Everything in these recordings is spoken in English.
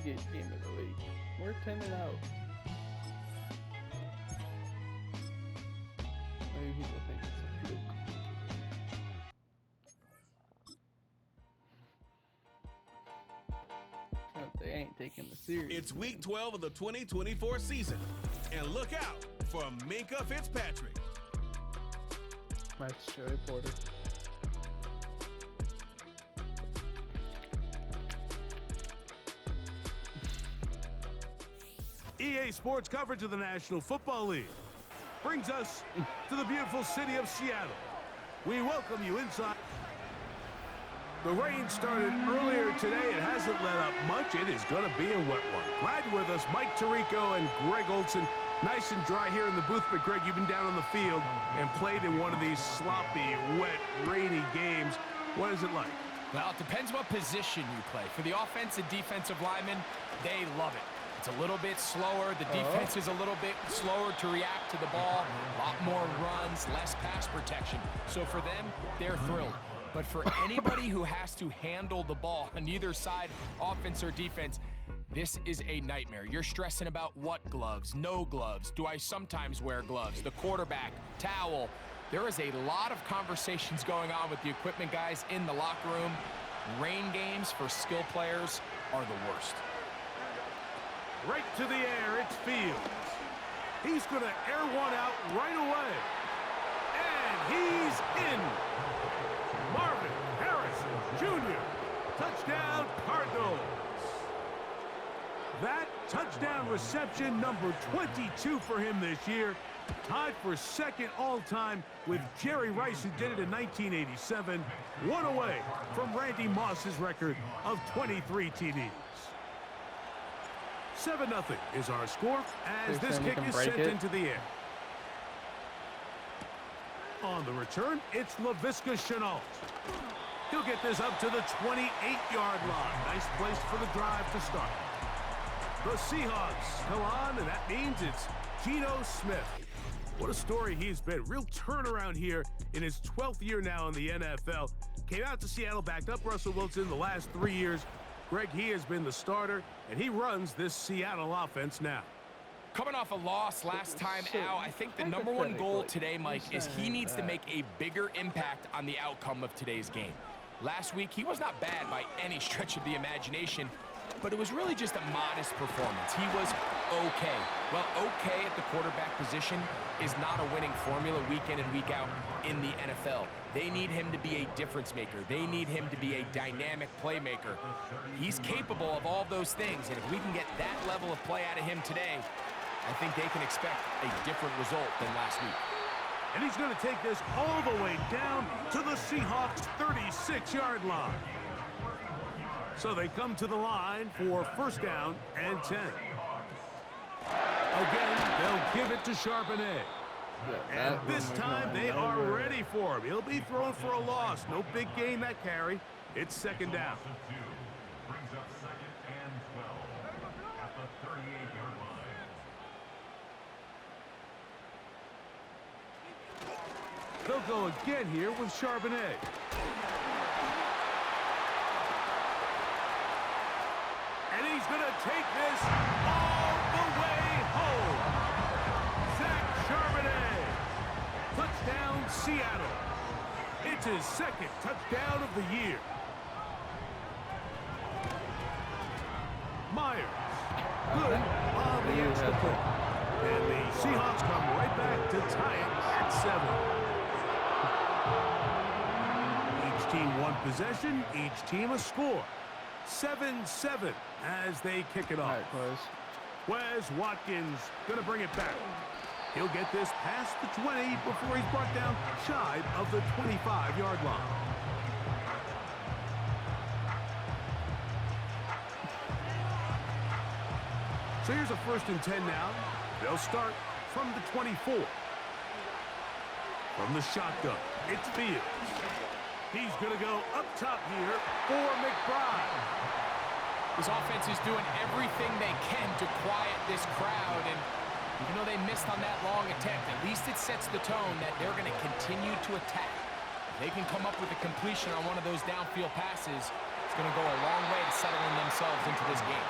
easiest game of the week. We're 10-0. Maybe people think it's a fluke. But they ain't taking the serious. It's week 12 of the 2024 season. And look out for Minkah Fitzpatrick. That's Joey Porter. EA Sports coverage of the National Football League brings us to the beautiful city of Seattle. We welcome you inside. The rain started earlier today. It hasn't let up much. It is going to be a wet one. Glad you're with us, Mike Tirico and Greg Olson. Nice and dry here in the booth, but Greg, you've been down on the field and played in one of these sloppy, wet, rainy games. What is it like? Well, it depends what position you play. For the offensive defensive linemen, they love it. It's a little bit slower. The defense is a little bit slower to react to the ball. A lot more runs, less pass protection. So for them, they're thrilled. But for anybody who has to handle the ball on either side, offense or defense, this is a nightmare. You're stressing about what gloves, no gloves. Do I sometimes wear gloves? The quarterback, towel. There is a lot of conversations going on with the equipment guys in the locker room. Rain games for skill players are the worst. Right to the air, it's Fields. He's going to air one out right away. And he's in. Marvin Harrison Jr. Touchdown, Cardinals. That touchdown reception, number 22 for him this year. Tied for second all-time with Jerry Rice, who did it in 1987. One away from Randy Moss's record of 23 TDs. 7-0 is our score as this kick is sent into the air. On the return, it's Laviska Shenault. He'll get this up to the 28-yard line. Nice place for the drive to start. The Seahawks come on, and that means it's Geno Smith. What a story he's been. Real turnaround here in his 12th year now in the NFL. Came out to Seattle, backed up Russell Wilson the last 3 years. Greg, he has been the starter, and he runs this Seattle offense now. Coming off a loss last time out, I think the number one goal today, Mike, is he needs to make a bigger impact on the outcome of today's game. Last week, he was not bad by any stretch of the imagination, but it was really just a modest performance. He was okay. Well, okay at the quarterback position is not a winning formula week in and week out in the NFL. They need him to be a difference maker. They need him to be a dynamic playmaker. He's capable of all those things, and if we can get that level of play out of him today, I think they can expect a different result than last week. And he's going to take this all the way down to the Seahawks' 36-yard line. So they come to the line for first down and 10. Again, they'll give it to Charbonnet. And this time they are ready for him. He'll be thrown for a loss. No big gain that carry. It's second down. Brings up second and 12 at the 38-yard line. They'll go again here with Charbonnet. And he's going to take this all the way home. Zach Charbonnet. Touchdown, Seattle. It's his second touchdown of the year. Myers. Good on the extra point. And the Seahawks come right back to tie it at 7. Each team one possession, each team a score. 7-7 as they kick it off. Wes Watkins going to bring it back. He'll get this past the 20 before he's brought down shy of the 25-yard line. So here's a 1st and 10 now. They'll start from the 24. From the shotgun, it's Fields. He's going to go up top here for McBride. This offense is doing everything they can to quiet this crowd, and even though they missed on that long attempt, at least it sets the tone that they're going to continue to attack. If they can come up with a completion on one of those downfield passes, It's going to go a long way to settling themselves into this game.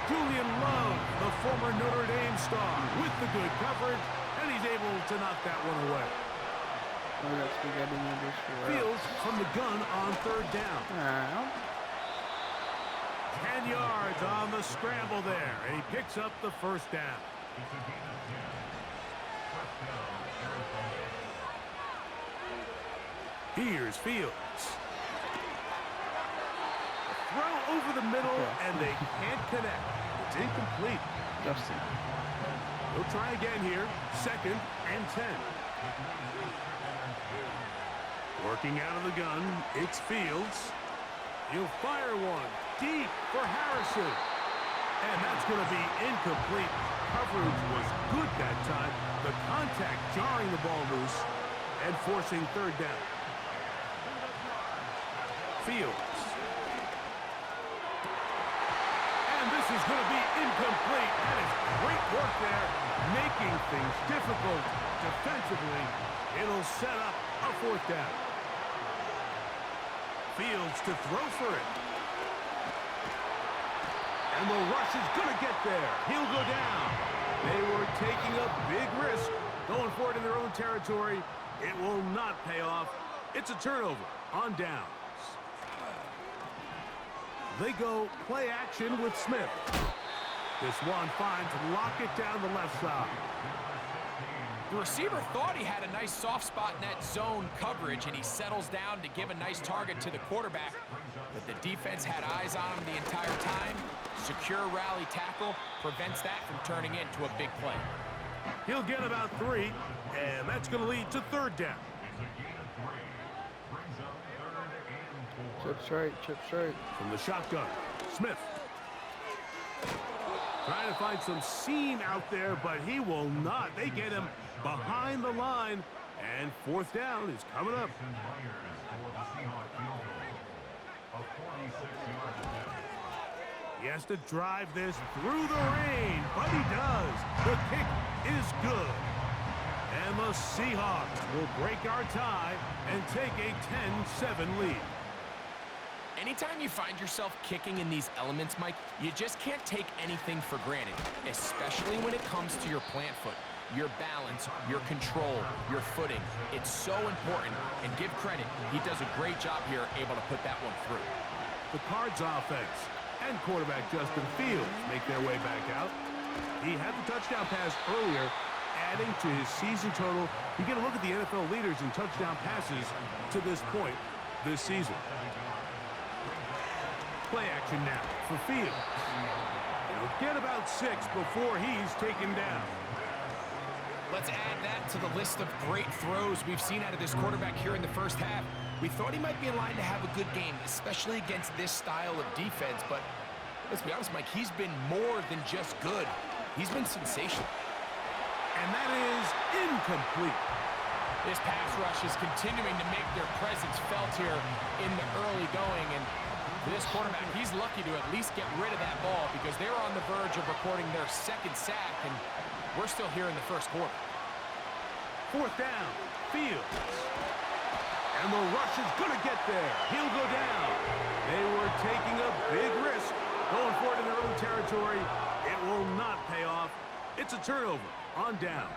Julian Love, the former Notre Dame star, with the good coverage, and he's able to knock that one away. Oh, that's spaghetti noodles for real. Fields from the gun on third down. 10 yards on the scramble there, and he picks up the first down. Here's Fields. Throw over the middle, and they can't connect. It's incomplete. Justin. He'll try again here. 2nd and 10. Working out of the gun, it's Fields. He'll fire one deep for Harrison. And that's going to be incomplete. Coverage was good that time. The contact jarring the ball loose and forcing third down. Fields. And this is going to be incomplete. That is great work there, making things difficult defensively. It'll set up a 4th down. Fields to throw for it. And the rush is going to get there. He'll go down. They were taking a big risk, going for it in their own territory. It will not pay off. It's a turnover on downs. They go play action with Smith. This one finds Lockett down the left side. The receiver thought he had a nice soft spot in that zone coverage, and he settles down to give a nice target to the quarterback. But the defense had eyes on him the entire time. Secure rally tackle prevents that from turning into a big play. He'll get about 3, and that's going to lead to 3rd down. Chip straight, chip straight. From the shotgun, Smith. Trying to find some seam out there, but he will not. They get him behind the line, and 4th down is coming up. He has to drive this through the rain, but he does. The kick is good. And the Seahawks will break our tie and take a 10-7 lead. Anytime you find yourself kicking in these elements, Mike, you just can't take anything for granted, especially when it comes to your plant foot, your balance, your control, your footing. It's so important, and give credit, he does a great job here able to put that one through. The Cards offense and quarterback Justin Fields make their way back out. He had the touchdown pass earlier, adding to his season total. You get a look at the NFL leaders in touchdown passes to this point this season. Play action now for Fields. He'll get about 6 before he's taken down. Let's add that to the list of great throws we've seen out of this quarterback here in the first half. We thought he might be in line to have a good game, especially against this style of defense, but let's be honest, Mike, he's been more than just good. He's been sensational. And that is incomplete. This pass rush is continuing to make their presence felt here in the early going, and this quarterback, he's lucky to at least get rid of that ball because they're on the verge of recording their 2nd sack, and we're still here in the first quarter. 4th down, Fields. And the rush is going to get there. He'll go down. They were taking a big risk, going for it in their own territory. It will not pay off. It's a turnover on downs.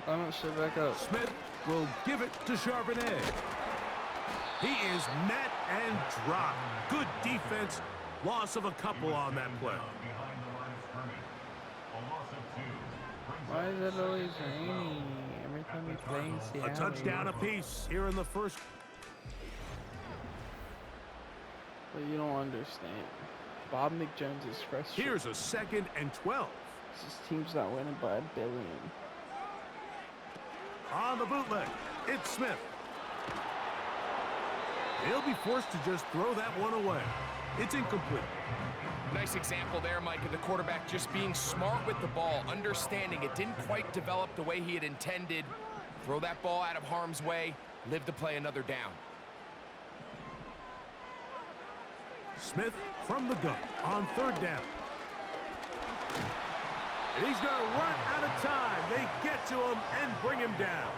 I'm going to sit back up. Smith will give it to Charbonnet. He is met and dropped. Good defense. Loss of a couple on that play. Why is it always raining every time we play in Seattle? A touchdown apiece here in the first. But you don't understand. Bob McJones is frustrated. Here's a 2nd and 12. This team's not winning by a billion. On the bootleg, it's Smith. He'll be forced to just throw that one away. It's incomplete. Nice example there, Mike, of the quarterback just being smart with the ball, understanding it didn't quite develop the way he had intended. Throw that ball out of harm's way, live to play another down. Smith from the gun on 3rd down. And he's going to run out of time. They get to him and bring him down.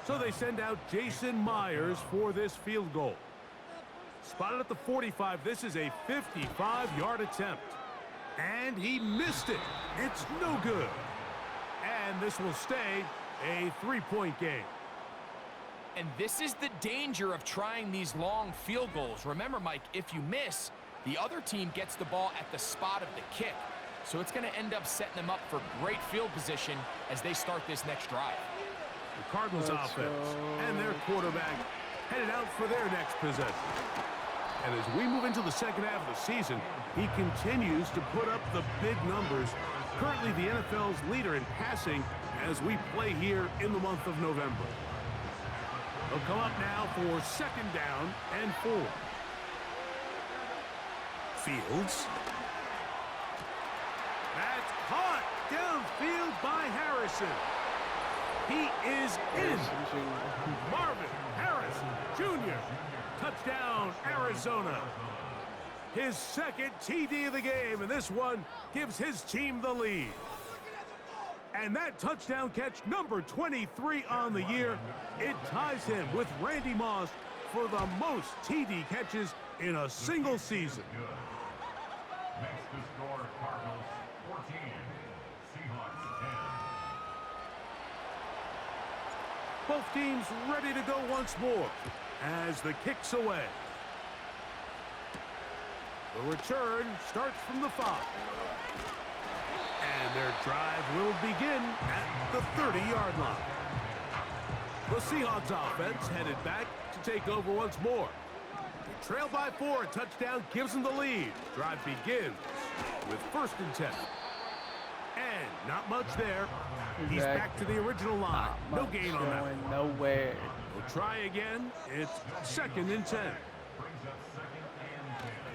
So they send out Jason Myers for this field goal. Spotted at the 45. This is a 55-yard attempt. And he missed it. It's no good. And this will stay a 3-point game. And this is the danger of trying these long field goals. Remember, Mike, if you miss, the other team gets the ball at the spot of the kick. So it's going to end up setting them up for great field position as they start this next drive. The Cardinals offense and their quarterback headed out for their next possession. And as we move into the second half of the season, he continues to put up the big numbers. Currently the NFL's leader in passing as we play here in the month of November. They'll come up now for second down and 4. Fields. That's caught downfield by Harrison. He is in. Marvin Harrison Jr. Touchdown, Arizona. His second TD of the game, and this one gives his team the lead. And that touchdown catch, number 23 on the year, it ties him with Randy Moss for the most TD catches in a single season. Next to score, Cardinals 14, Seahawks 10. Both teams ready to go once more as the kick's away. The return starts from the 5. And their drive will begin at the 30-yard line. The Seahawks offense headed back to take over once more. They trail by 4. A touchdown gives them the lead. Drive begins with 1st and 10. And not much there. He's back to the original line. No gain on that. Nowhere. We'll try again. It's 2nd and 10.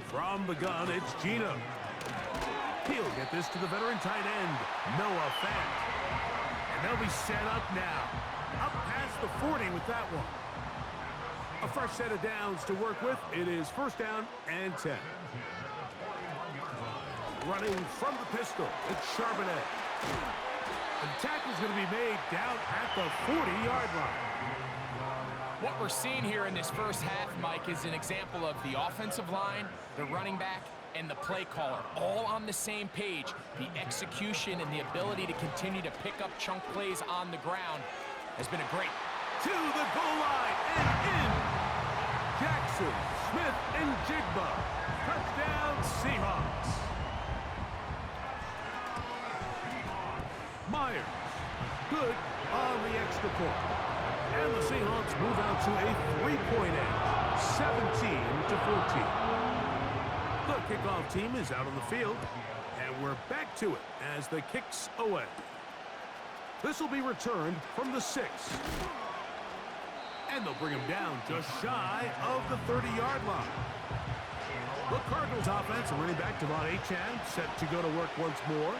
From the gun, it's Gino. He'll get this to the veteran tight end, Noah Fant. And they'll be set up now. Up past the 40 with that one. A fresh set of downs to work with. It is 1st down and 10. Running from the pistol, it's Charbonnet. The tackle's going to be made down at the 40-yard line. What we're seeing here in this first half, Mike, is an example of the offensive line, the running back, and the play caller all on the same page. The execution and the ability to continue to pick up chunk plays on the ground has been a great. To the goal line and in. Jackson, Smith, and Jigba. Touchdown, Seahawks. Myers, good on the extra point. And the Seahawks move out to a 3-point edge, 17-14. The kickoff team is out on the field, and we're back to it as the kick's away. This will be returned from the 6. And they'll bring him down just shy of the 30-yard line. The Cardinals offense and running back Devon Achane set to go to work once more.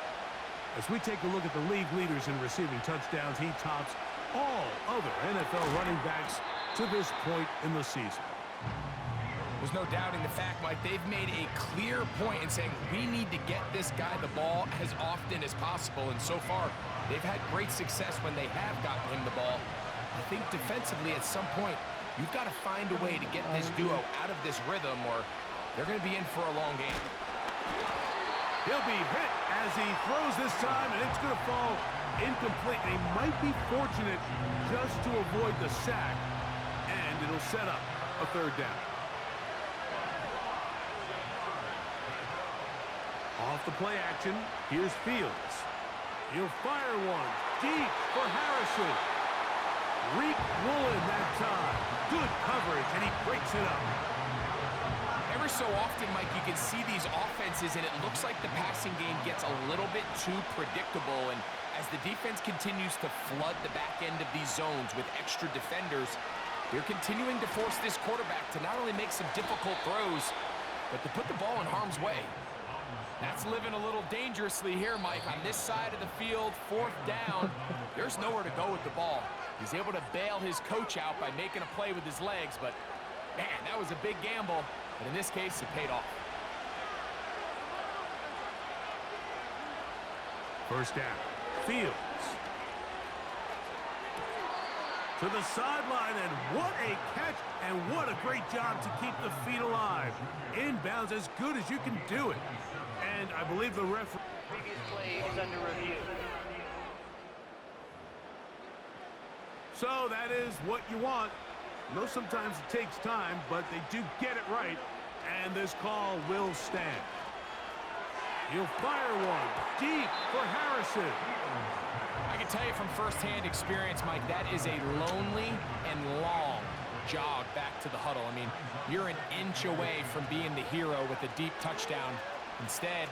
As we take a look at the league leaders in receiving touchdowns, he tops all other NFL running backs to this point in the season. There's no doubting the fact, Mike, they've made a clear point in saying we need to get this guy the ball as often as possible. And so far, they've had great success when they have gotten him the ball. I think defensively at some point, you've got to find a way to get this duo out of this rhythm or they're going to be in for a long game. He'll be hit as he throws this time, and it's going to fall incomplete. They might be fortunate just to avoid the sack, and it'll set up a 3rd down. Off the play action, here's Fields. He'll fire one deep for Harrison. Reek Woolen that time. Good coverage, and he breaks it up. Every so often, Mike, you can see these offenses, and it looks like the passing game gets a little bit too predictable. And as the defense continues to flood the back end of these zones with extra defenders, they're continuing to force this quarterback to not only make some difficult throws, but to put the ball in harm's way. That's living a little dangerously here, Mike. On this side of the field, 4th down, there's nowhere to go with the ball. He's able to bail his coach out by making a play with his legs, but, man, that was a big gamble. But in this case, it paid off. 1st down. Fields. To the sideline, and what a catch, and what a great job to keep the feet alive. Inbounds as good as you can do it. And I believe the referee... Previous play is under review. So that is what you want. I know sometimes it takes time, but they do get it right. And this call will stand. He'll fire one deep for Harrison. I can tell you from firsthand experience, Mike, that is a lonely and long jog back to the huddle. I mean, you're an inch away from being the hero with a deep touchdown. Instead,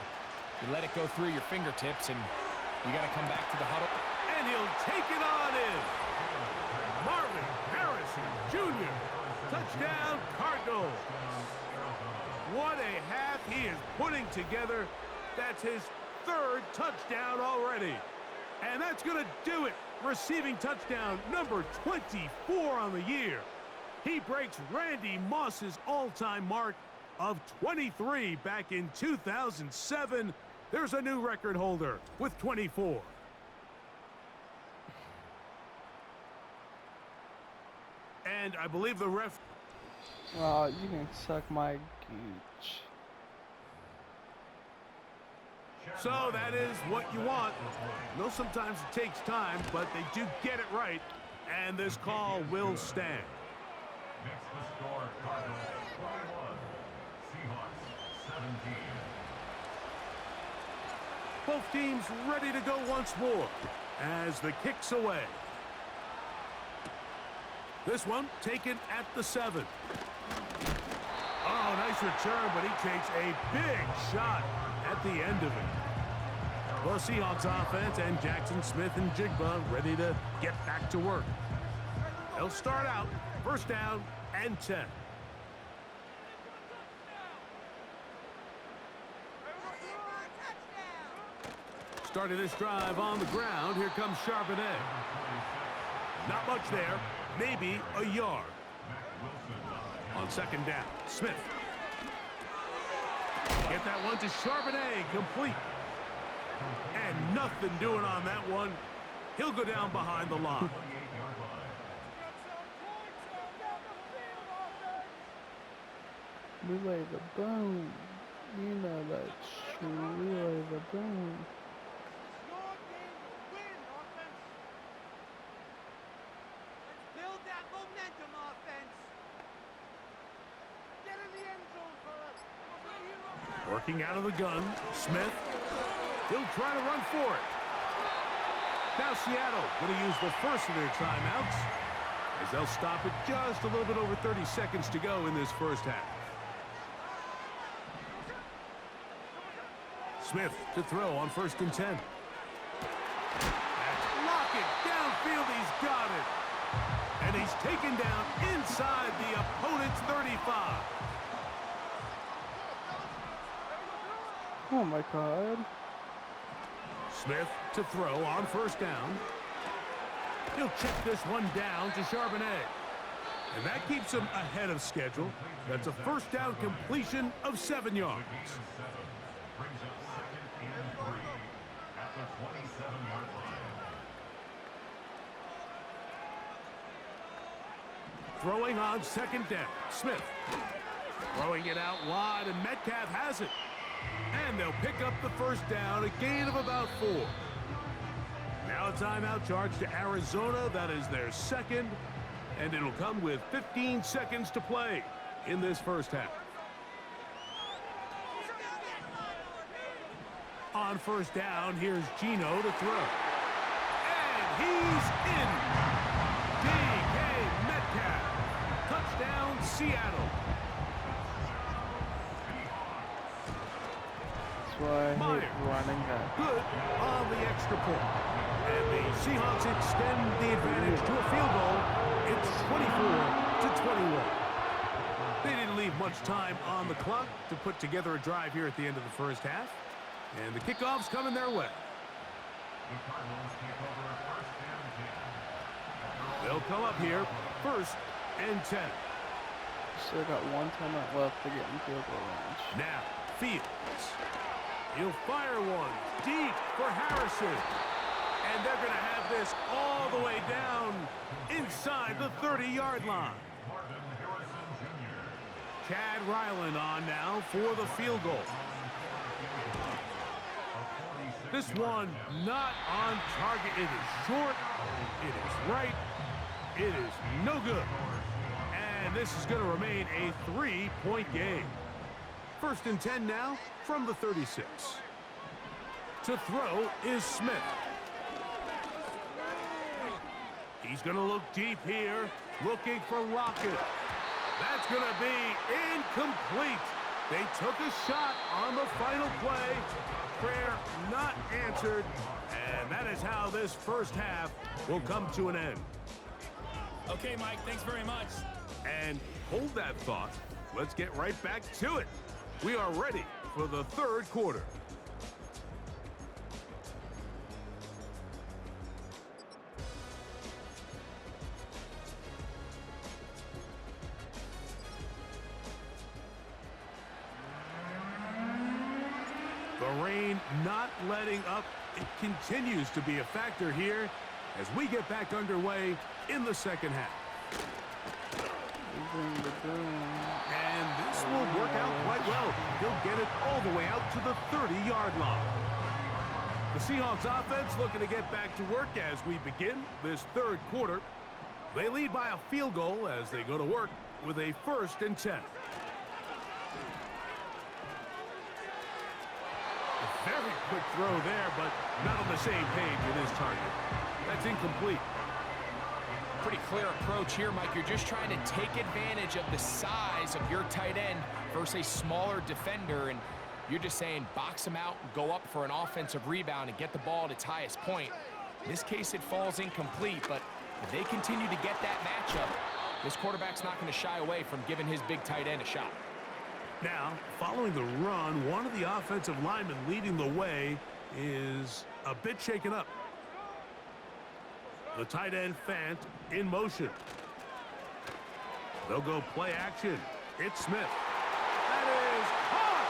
you let it go through your fingertips, and you got to come back to the huddle. And he'll take it on in. Marvin Harrison Jr. Touchdown, Cardinals. What a half he is putting together. That's his third touchdown already. And that's going to do it. Receiving touchdown number 24 on the year. He breaks Randy Moss's all-time mark of 23 back in 2007. There's a new record holder with 24. And I believe the ref... Oh, you can suck my gooch. So that is what you want. I know sometimes it takes time, but they do get it right. And this call will stand. Next to score, Cardinals 21, Seahawks 17. Both teams ready to go once more as the kick's away. This one taken at the 7. Oh, nice return, but he takes a big shot at the end of it. The Seahawks offense and Jackson Smith and Jigba ready to get back to work. They'll start out first down and 10. Starting this drive on the ground, here comes Charbonnet. Not much there, maybe a yard. On second down, Smith. Get that one to Charbonnet, complete. And nothing doing on that one. He'll go down behind the line. Relay the bone. You know that's true. Relay the bone. Working out of the gun, Smith. He'll try to run for it. Now Seattle going to use the first of their timeouts as they'll stop it just a little bit over 30 seconds to go in this first half. Smith to throw on first and 10. Lock it downfield, he's got it. And he's taken down inside the opponent's 35. Oh my God. Smith to throw on first down. He'll check this one down to Charbonnet. And that keeps him ahead of schedule. That's a first down completion of 7 yards. Brings up second and 3 at the 27-yard line. Throwing on second down, Smith. Throwing it out wide, and Metcalf has it. And they'll pick up the first down, a gain of about 4. Now a timeout charge to Arizona. That is their second, and it'll come with 15 seconds to play in this first half. On first down, here's Gino to throw. And he's in. DK Metcalf. Touchdown, Seattle. That's why I Myers. hate running back. Good on the extra point. And the Seahawks extend the advantage to a field goal. It's 24-21. They didn't leave much time on the clock to put together a drive here at the end of the first half. And the kickoff's coming their way. The Cardinals take over first and 10. They'll come up here first and 10. Still got one timeout left to get in field goal range. Now, Fields. He'll fire one deep for Harrison. And they're going to have this all the way down inside the 30-yard line. Chad Ryland on now for the field goal. This one not on target. It is short. It is right. It is no good. And this is going to remain a 3-point game. 1st and 10 now from the 36. To throw is Smith. He's going to look deep here, looking for Lockett. That's going to be incomplete. They took a shot on the final play. Prayer not answered. And that is how this first half will come to an end. Okay, Mike, thanks very much. And hold that thought. Let's get right back to it. We are ready for the 3rd quarter. The rain not letting up. It continues to be a factor here as we get back underway in the 2nd half. And this will work out quite well. He'll get it all the way out to the 30-yard line. The Seahawks offense looking to get back to work as we begin this 3rd quarter. They lead by a field goal as they go to work with a 1st and 10. A very quick throw there, but not on the same page with his target. That's incomplete. Pretty clear approach here, Mike. You're just trying to take advantage of the size of your tight end versus a smaller defender, and you're just saying box him out, go up for an offensive rebound, and get the ball at its highest point. In this case, it falls incomplete, but if they continue to get that matchup, this quarterback's not going to shy away from giving his big tight end a shot. Now, following the run, one of the offensive linemen leading the way is a bit shaken up. The tight end Fant in motion. They'll go play action. It's Smith. That is caught!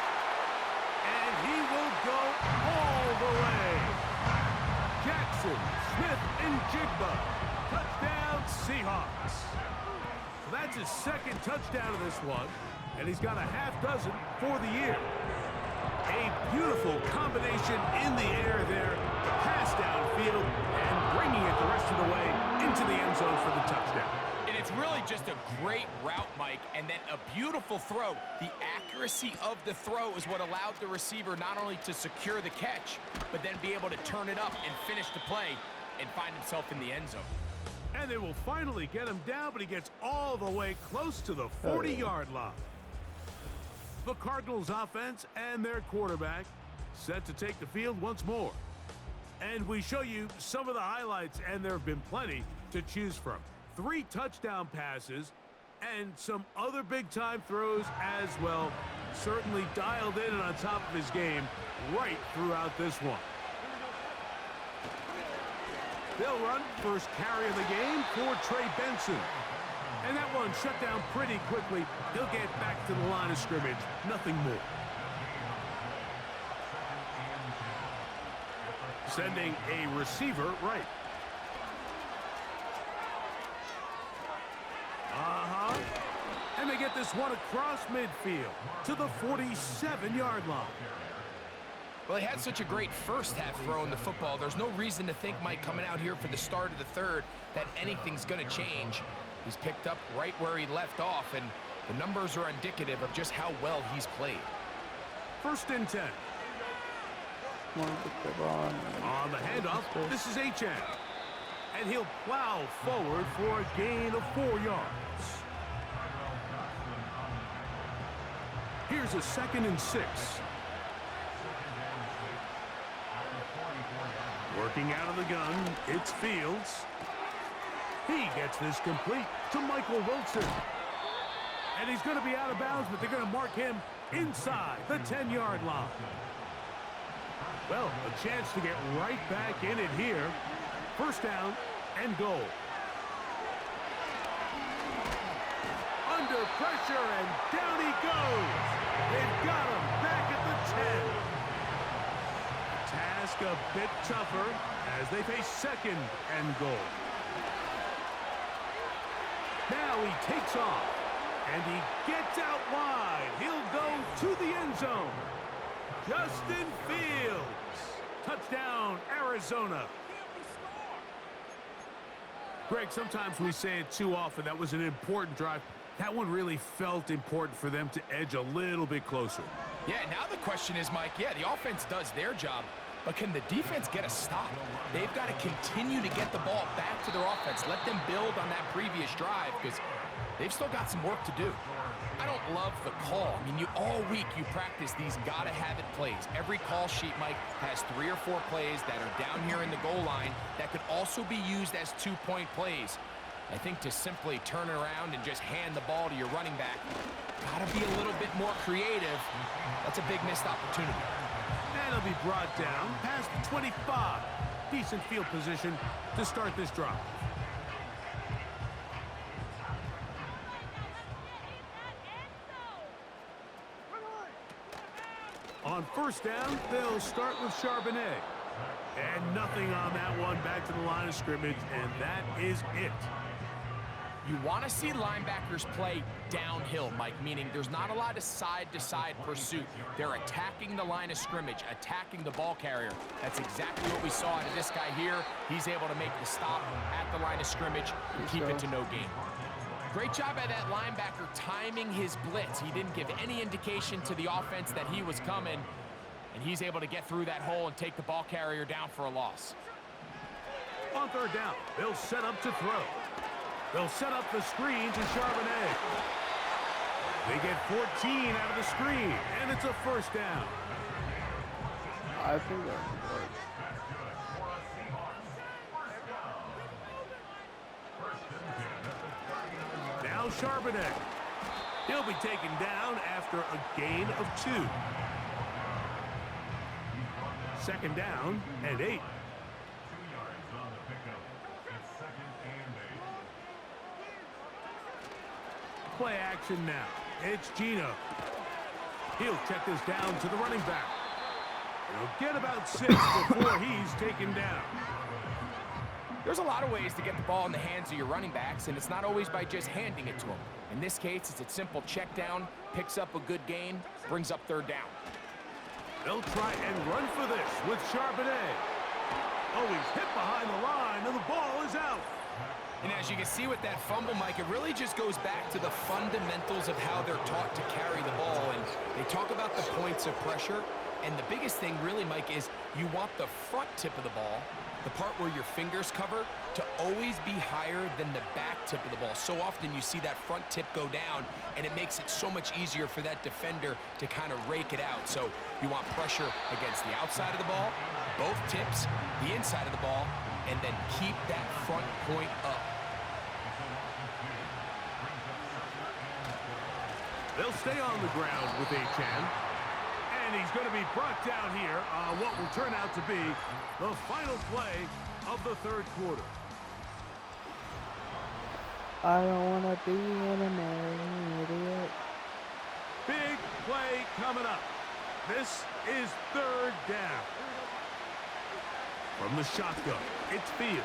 And he will go all the way. Jackson, Smith, and Jigba. Touchdown, Seahawks. So that's his 2nd touchdown of this one. And he's got a half dozen for the year. A beautiful combination in the air there. The pass downfield and bringing it the rest of the way into the end zone for the touchdown. And it's really just a great route, Mike, and then a beautiful throw. The accuracy of the throw is what allowed the receiver not only to secure the catch, but then be able to turn it up and finish the play and find himself in the end zone. And they will finally get him down, but he gets all the way close to the 40-yard line. The Cardinals offense and their quarterback set to take the field once more. And we show you some of the highlights, and there have been plenty to choose from. 3 touchdown passes and some other big-time throws as well. Certainly dialed in and on top of his game right throughout this one. They'll run first carry of the game for Trey Benson. And that one shut down pretty quickly. He'll get back to the line of scrimmage. Nothing more. Sending a receiver right. And they get this one across midfield to the 47-yard line. Well, he had such a great first half throwing the football. There's no reason to think, Mike, coming out here for the start of the 3rd, that anything's going to change. He's picked up right where he left off, and the numbers are indicative of just how well he's played. 1st and 10. On the handoff, this is Achane. And he'll plow forward for a gain of 4 yards. Here's a 2nd and 6. Working out of the gun, it's Fields. He gets this complete to Michael Wilson. And he's going to be out of bounds, but they're going to mark him inside the 10-yard line. Well, a chance to get right back in it here. 1st down and goal. Under pressure, and down he goes. They've got him back at the 10. The task a bit tougher as they face second and goal. Now he takes off, and he gets out wide. He'll go to the end zone. Justin Fields. Touchdown, Arizona. Greg, sometimes we say it too often. That was an important drive. That one really felt important for them to edge a little bit closer. Yeah, now the question is, Mike, yeah, the offense does their job, but can the defense get a stop? They've got to continue to get the ball back to their offense. Let them build on that previous drive because they've still got some work to do. I don't love the call. I mean, all week you practice these gotta-have-it plays. Every call sheet, Mike, has 3 or 4 plays that are down here in the goal line that could also be used as 2-point plays. I think to simply turn around and just hand the ball to your running back, gotta be a little bit more creative. That's a big missed opportunity. And he'll be brought down past the 25. Decent field position to start this drive. On first down, they'll start with Charbonnet. And nothing on that one, back to the line of scrimmage, and that is it. You want to see linebackers play downhill, Mike, meaning there's not a lot of side-to-side pursuit. They're attacking the line of scrimmage, attacking the ball carrier. That's exactly what we saw out of this guy here. He's able to make the stop at the line of scrimmage and keep it to no gain. Great job by that linebacker timing his blitz. He didn't give any indication to the offense that he was coming, and he's able to get through that hole and take the ball carrier down for a loss. On third down, they'll set up to throw. They'll set up the screen to Charbonnet. They get 14 out of the screen, and it's a first down. I think that's good. Now Charbonnet. He'll be taken down after a gain of 2. Second down and 8. Play action now. It's Gino. He'll check this down to the running back. He'll get about 6 before he's taken down. There's a lot of ways to get the ball in the hands of your running backs, and it's not always by just handing it to them. In this case, it's a simple check down, picks up a good gain, brings up third down. They'll try and run for this with Charbonnet. Oh, he's hit behind the line, and the ball is out. And as you can see with that fumble, Mike, it really just goes back to the fundamentals of how they're taught to carry the ball. And they talk about the points of pressure. And the biggest thing really, Mike, is you want the front tip of the ball, the part where your fingers cover, to always be higher than the back tip of the ball. So often you see that front tip go down, and it makes it so much easier for that defender to kind of rake it out. So you want pressure against the outside of the ball, both tips, the inside of the ball, and then keep that front point up. They'll stay on the ground with Achan. And he's going to be brought down here on what will turn out to be the final play of the third quarter. I don't want to be an American idiot. Big play coming up. This is third down. From the shotgun, it's Fields.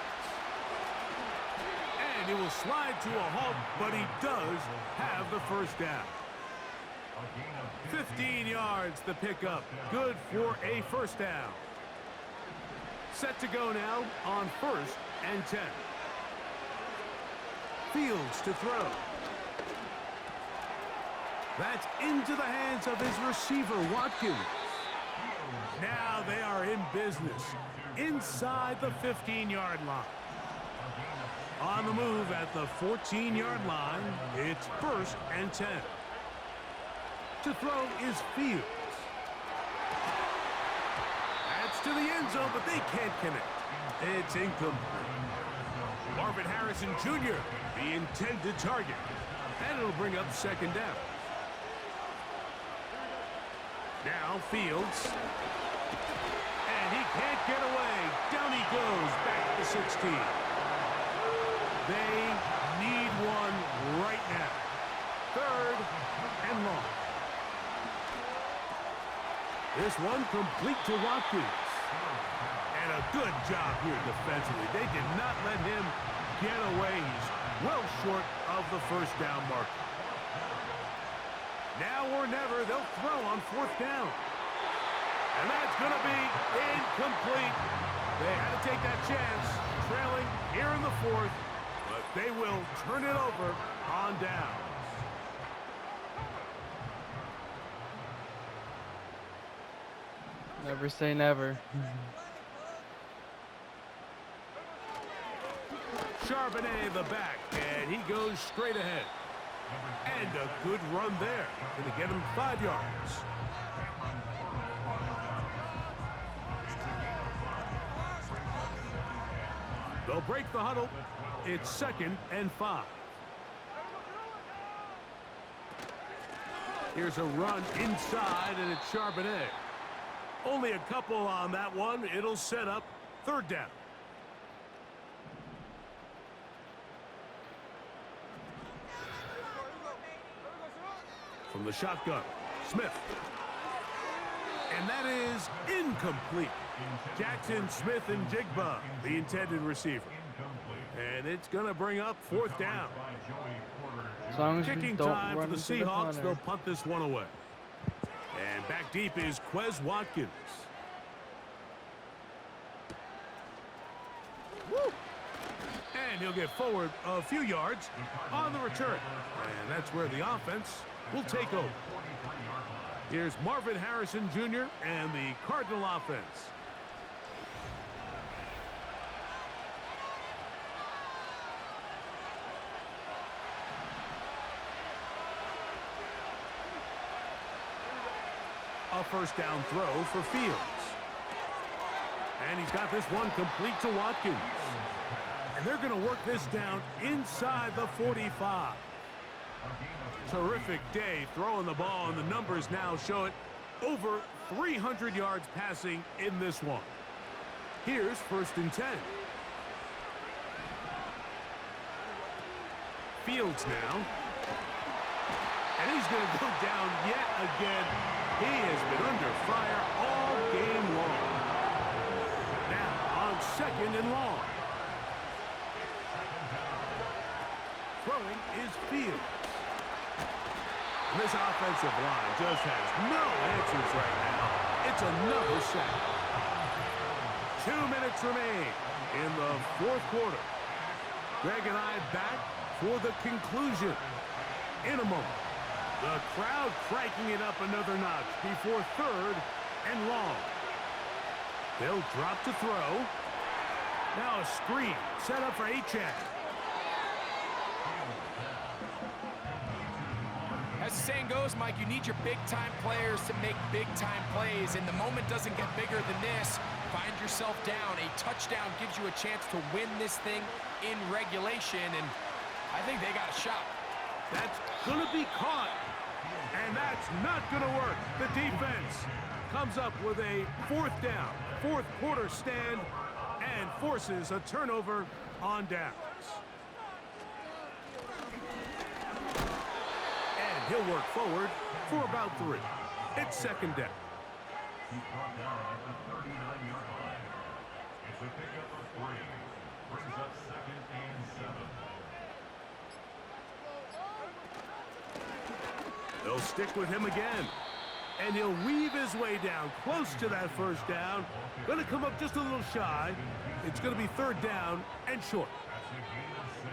And he will slide to a halt, but he does have the first down. 15 yards the pickup. Good for a first down. Set to go now on first and 10. Fields to throw. That's into the hands of his receiver, Watkins. Now they are in business inside the 15-yard line. On the move at the 14-yard line, it's first and 10. To throw is Fields. That's to the end zone, but they can't connect. It's incomplete. Marvin Harrison Jr., the intended target. And it'll bring up second down. Now Fields. And he can't get away. Down he goes, back to 16. They need one right now. Third and long. This one complete to Watkins. And a good job here defensively. They did not let him get away. He's well short of the first down mark. Now or never, they'll throw on 4th down. And that's going to be incomplete. They had to take that chance, trailing here in the 4th, but they will turn it over on down. Never say never. Charbonnet the back, and he goes straight ahead. And a good run there. Going to get him 5 yards. They'll break the huddle. It's 2nd and 5. Here's a run inside, and it's Charbonnet. Only a couple on that one. It'll set up 3rd down. From the shotgun, Smith. And that is incomplete. Jackson, Smith, and Jigba, the intended receiver. And it's going to bring up 4th down. As long as we Kicking don't time for run the into the Seahawks. punter. They'll punt this one away. And back deep is Quez Watkins. Woo! And he'll get forward a few yards on the return. And that's where the offense will take over. Here's Marvin Harrison Jr. and the Cardinal offense. A 1st down throw for Fields. And he's got this one complete to Watkins. And they're going to work this down inside the 45. Terrific day throwing the ball, and the numbers now show it. Over 300 yards passing in this one. Here's 1st and 10. Fields now. And he's going to go down yet again. He has been under fire all game long. Now on 2nd and long. Throwing is Fields. And this offensive line just has no answers right now. It's another sack. 2 minutes remain in the 4th quarter. Greg and I back for the conclusion in a moment. The crowd cranking it up another notch before 3rd and long. They'll drop to throw. Now a screen set up for Achane. As the saying goes, Mike, you need your big-time players to make big-time plays, and the moment doesn't get bigger than this. Find yourself down. A touchdown gives you a chance to win this thing in regulation, and I think they got a shot. That's going to be caught, and that's not going to work. The defense comes up with a 4th down, 4th quarter stand, and forces a turnover on downs. He'll work forward for about 3. It's 2nd down. He's brought down at the 39-yard line. It's a pickup of 3. Brings up 2nd and 7. They'll stick with him again. And he'll weave his way down close to that 1st down. Going to come up just a little shy. It's going to be 3rd down and short. That's a gain of 6.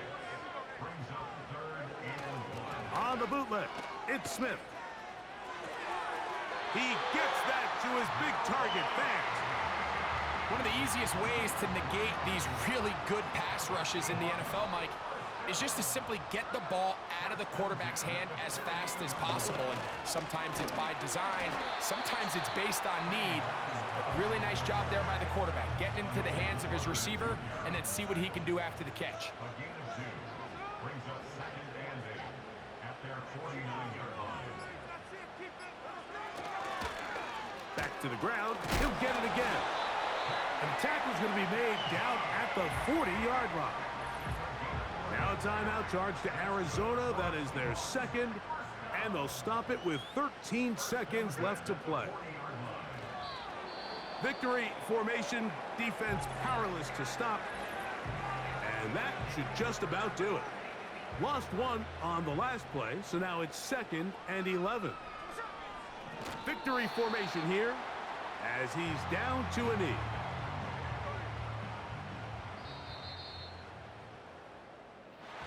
Brings up 3rd and 1. On the bootleg, it's Smith. He gets that to his big target fast. One of the easiest ways to negate these really good pass rushes in the NFL, Mike, is just to simply get the ball out of the quarterback's hand as fast as possible. And sometimes it's by design, sometimes it's based on need. But really nice job there by the quarterback, getting into the hands of his receiver and then see what he can do after the catch. A gain of 2. Brings up 2nd and 8 at their 49-yard line. Back to the ground. He'll get it again. And the tackle's going to be made down at the 40-yard line. Now a timeout charge to Arizona. That is their 2nd. And they'll stop it with 13 seconds left to play. Victory formation, defense powerless to stop. And that should just about do it. Lost one on the last play, so now it's 2nd and 11. Victory formation here as he's down to a knee.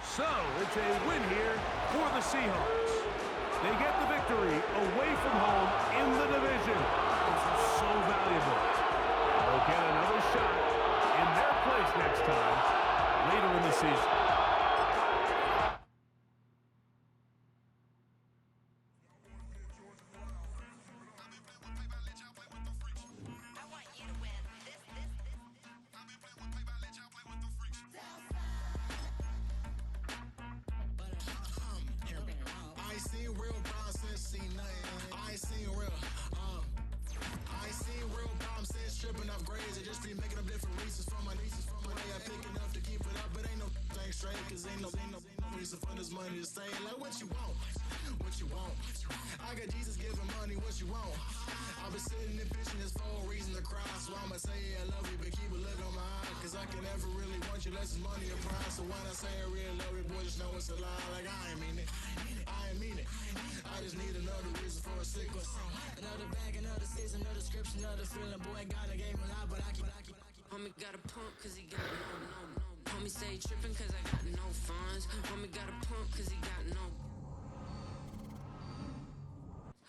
So it's a win here for the Seahawks. They get the victory away from home in the division. This is so valuable. They'll get another shot in their place next time later in the season. Cause ain't no reason for this money to stay. Like what you want, what you want. I got Jesus giving money, what you want. I've been sitting and pitching this for a reason to cry. So I'ma say I love you, but keep a look on my eye. Cause I can never really want you less than money or pride. So when I say I really love you, boy, just know it's a lie. Like I ain't mean it, I ain't mean it. I just need another reason for a sickness. Another bag, another season, another description, another feeling. Boy, God, I gave him a lot, but I keep. Homie got a pump cause he got no. Homie say trippin' cause I got no funds. Homie got a pump cause he got no.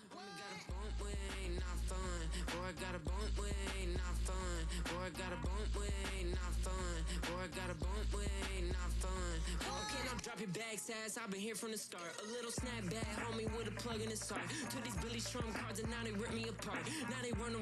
Homie got a bump with ain't not fun. Boy, I got a bump with ain't not fun. Boy, I got a bump with ain't not fun. Boy, I got a bump with ain't not fun. Boy, can I drop your bag, sass? I've been here from the start. A little snap bag, homie with a plug in his heart. Took these Billy Strum cards and now they rip me apart. Now they run around.